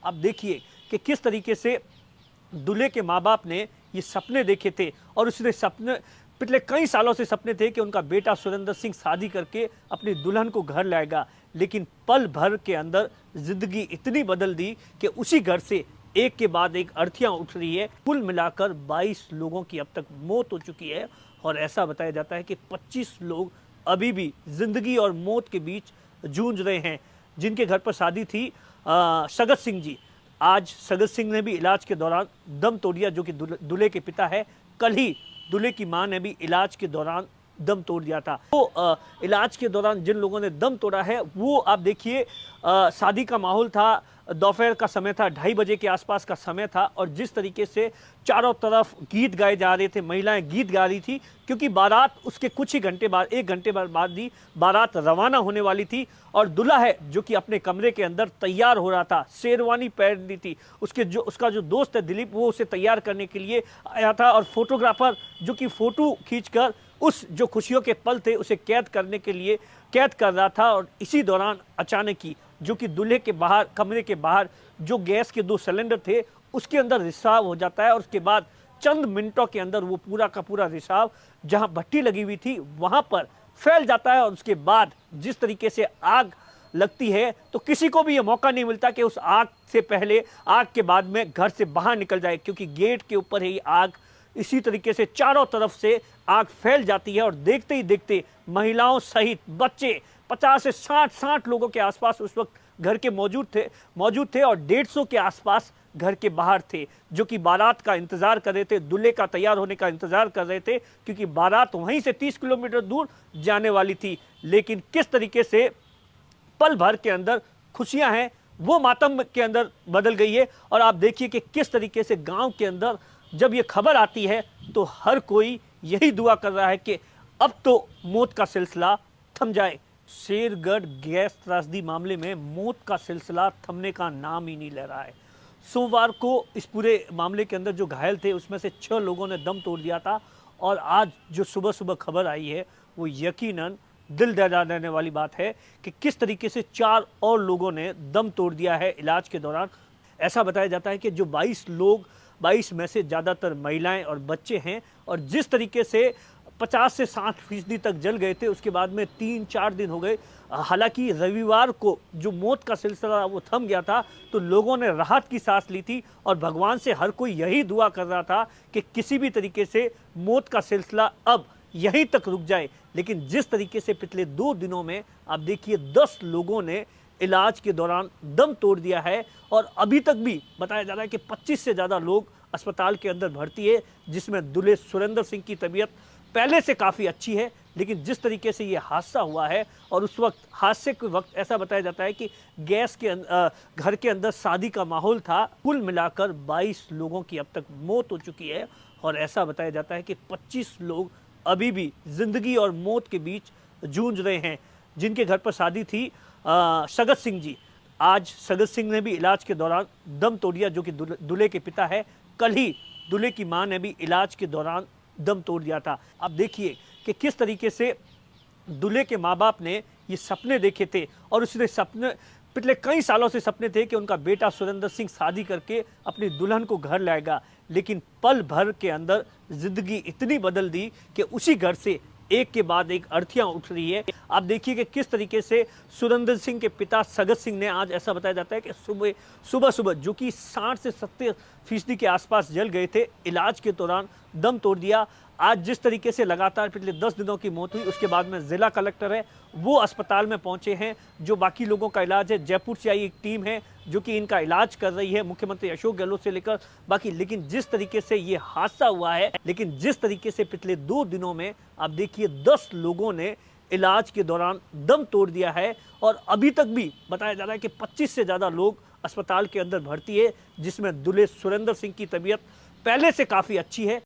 आप देखिए कि किस तरीके से दूल्हे के माँ बाप ने ये सपने देखे थे और उसने सपने पिछले कई सालों से सपने थे कि उनका बेटा सुरेंद्र सिंह शादी करके अपनी दुल्हन को घर लाएगा, लेकिन पल भर के अंदर जिंदगी इतनी बदल दी कि उसी घर से एक के बाद एक अर्थियां उठ रही है। कुल मिलाकर 22 लोगों की अब तक मौत हो चुकी है और ऐसा बताया जाता है कि 25 लोग अभी भी जिंदगी और मौत के बीच जूझ रहे हैं। जिनके घर पर शादी थी सगत सिंह जी, आज सगत सिंह ने भी इलाज के दौरान दम तोड़ दिया, जो कि दूल्हे के पिता है। कल ही दूल्हे की मां ने भी इलाज के दौरान दम तोड़ दिया था। तो इलाज के दौरान जिन लोगों ने दम तोड़ा है वो आप देखिए, शादी का माहौल था, दोपहर का समय था, 2:30 बजे के आसपास का समय था और जिस तरीके से चारों तरफ गीत गाए जा रहे थे, महिलाएं गीत गा रही थी, क्योंकि बारात उसके कुछ ही घंटे बाद, 1 घंटे बाद ही बारात रवाना होने वाली थी। और दूल्हा है जो कि अपने कमरे के अंदर तैयार हो रहा था, शेरवानी पहन ली थी, उसका जो दोस्त है दिलीप, वो उसे तैयार करने के लिए आया था और फोटोग्राफर जो कि फोटो खींचकर उस जो खुशियों के पल थे उसे कैद करने के लिए कैद कर रहा था। और इसी दौरान अचानक ही जो कि दूल्हे के बाहर, कमरे के बाहर जो गैस के 2 सिलेंडर थे उसके अंदर रिसाव हो जाता है और उसके बाद चंद मिनटों के अंदर वो पूरा का पूरा रिसाव जहां भट्टी लगी हुई थी वहां पर फैल जाता है। और उसके बाद जिस तरीके से आग लगती है तो किसी को भी ये मौका नहीं मिलता कि उस आग से पहले, आग के बाद में घर से बाहर निकल जाए, क्योंकि गेट के ऊपर ही आग इसी तरीके से चारों तरफ से आग फैल जाती है। और देखते ही देखते महिलाओं सहित बच्चे 50 से 60 लोगों के आसपास उस वक्त घर के मौजूद थे और 150 के आसपास घर के बाहर थे, जो कि बारात का इंतजार कर रहे थे, दूल्हे का तैयार होने का इंतजार कर रहे थे, क्योंकि बारात वहीं से 30 किलोमीटर दूर जाने वाली थी। लेकिन किस तरीके से पल भर के अंदर खुशियां हैं वो मातम के अंदर बदल गई है। और आप देखिए कि किस तरीके से गांव के अंदर जब ये खबर आती है तो हर कोई यही दुआ कर रहा है कि अब तो मौत का सिलसिला थम जाए। शेरगढ़ गैस त्रासदी मामले में मौत का सिलसिला थमने का नाम ही नहीं ले रहा है। सोमवार को इस पूरे मामले के अंदर जो घायल थे उसमें से 6 लोगों ने दम तोड़ दिया था और आज जो सुबह सुबह खबर आई है वो यकीनन दिल दहला देने वाली बात है कि किस तरीके से 4 और लोगों ने दम तोड़ दिया है इलाज के दौरान। ऐसा बताया जाता है कि जो 22 में से ज़्यादातर महिलाएं और बच्चे हैं और जिस तरीके से 50 से 60% तक जल गए थे, उसके बाद में 3-4 दिन हो गए। हालांकि रविवार को जो मौत का सिलसिला वो थम गया था तो लोगों ने राहत की सांस ली थी और भगवान से हर कोई यही दुआ कर रहा था कि किसी भी तरीके से मौत का सिलसिला अब यहीं तक रुक जाए। लेकिन जिस तरीके से पिछले 2 दिनों में आप देखिए 10 लोगों ने इलाज के दौरान दम तोड़ दिया है और अभी तक भी बताया जा रहा है कि 25 से ज़्यादा लोग अस्पताल के अंदर भर्ती है, जिसमें दूल्हे सुरेंद्र सिंह की तबीयत पहले से काफ़ी अच्छी है। लेकिन जिस तरीके से ये हादसा हुआ है और उस वक्त हादसे के वक्त ऐसा बताया जाता है कि गैस के घर के अंदर शादी का माहौल था। कुल मिलाकर 22 लोगों की अब तक मौत हो चुकी है और ऐसा बताया जाता है कि 25 लोग अभी भी जिंदगी और मौत के बीच जूझ रहे हैं। जिनके घर पर शादी थी सगत सिंह जी, आज सगत सिंह ने भी इलाज के दौरान दम तोड़ दिया, जो कि दूल्हे के पिता है। कल ही दूल्हे की मां ने भी इलाज के दौरान दम तोड़ दिया था। आप देखिए कि किस तरीके से दूल्हे के माँ बाप ने ये सपने देखे थे और उसने सपने पिछले कई सालों से सपने थे कि उनका बेटा सुरेंद्र सिंह शादी करके अपनी दुल्हन को घर लाएगा, लेकिन पल भर के अंदर जिंदगी इतनी बदल दी कि उसी घर से एक के बाद एक अर्थियां उठ रही है। आप देखिए कि किस तरीके से सुरेंद्र सिंह के पिता सगत सिंह ने, आज ऐसा बताया जाता है कि सुबह जो कि 60 से 70% के आसपास जल गए थे, इलाज के दौरान दम तोड़ दिया। आज जिस तरीके से लगातार पिछले 10 दिनों की मौत हुई, उसके बाद में जिला कलेक्टर है वो अस्पताल में पहुंचे हैं। जो बाकी लोगों का इलाज है, जयपुर से आई एक टीम है जो कि इनका इलाज कर रही है, मुख्यमंत्री अशोक गहलोत से लेकर बाकी। लेकिन जिस तरीके से ये हादसा हुआ है, लेकिन जिस तरीके से पिछले 2 दिनों में आप देखिए 10 लोगों ने इलाज के दौरान दम तोड़ दिया है और अभी तक भी बताया जा रहा है कि 25 से ज़्यादा लोग अस्पताल के अंदर भर्ती है, जिसमें दूल्हे सुरेंद्र सिंह की तबीयत पहले से काफ़ी अच्छी है।